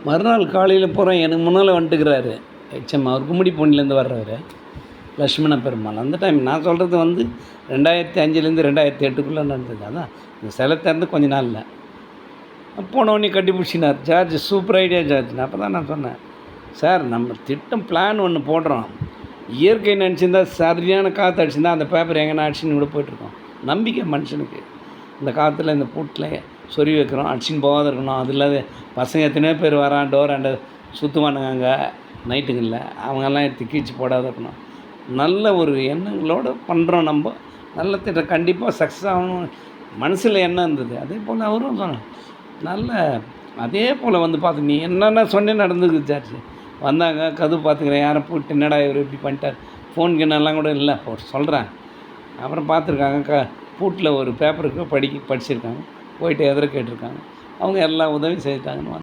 மறுநாள் காலையில் போகிறேன், எனக்கு முன்னால் வந்துட்டுக்கிறாரு ஹெச்எம். அவர் கும்மிடிப்பூண்டிலேருந்து வர்றவர் லட்சுமண பெருமாள். அந்த டைம் நான் சொல்கிறது 2005லேருந்து 2008க்குள்ளே நடந்தது. அதான் இந்த சிலை திறந்து கொஞ்ச நாளில் போனவொடனே கட்டி பிடிச்சினார். George super idea George. அப்போ தான் நான் சொன்னேன், சார் நம்ம திட்டம் பிளான் ஒன்று போடுறோம், இயற்கை நினச்சிருந்தா சரியான காற்று அடிச்சிருந்தா அந்த பேப்பர் எங்கன்னா அடிச்சுன்னு கூட போய்ட்டுருக்கோம். நம்பிக்கை மனுஷனுக்கு. இந்த காற்றுல இந்த பூட்டில் சொருவி வைக்கிறோம், அடிச்சின்னு போகாத இருக்கணும். அது இல்லாத பசங்க எத்தனையோ பேர் வரான், டோராண்ட சுற்றுவானுங்க அங்கே நைட்டுங்களில், அவங்கெல்லாம் எடுத்து கீழ்ச்சி போடாத இருக்கணும். நல்ல ஒரு எண்ணங்களோடு பண்ணுறோம் நம்ம. நல்ல திட்டம் கண்டிப்பாக சக்ஸஸ் ஆகணும் மனசில் எண்ணம் இருந்தது. அதே போல் அவரும் சொன்னார். நல்ல அதே போல் வந்து பார்த்து நீ என்னென்ன சொன்னே நடந்துக்குது ஜார்ஜ். வந்தாங்க, கதவு பார்த்துக்கிறேன், யாரை போட்டு என்னடா இவர் இப்படி பண்ணிட்டார், ஃபோன் கிண்ணெல்லாம் கூட இல்லை இப்போ சொல்கிறேன். அப்புறம் பார்த்துருக்காங்க, பூட்டில் ஒரு பேப்பருக்கு படிச்சிருக்காங்க, போயிட்டு எதிர கேட்டிருக்காங்க. அவங்க எல்லா உதவியும் செய்துட்டாங்கன்னு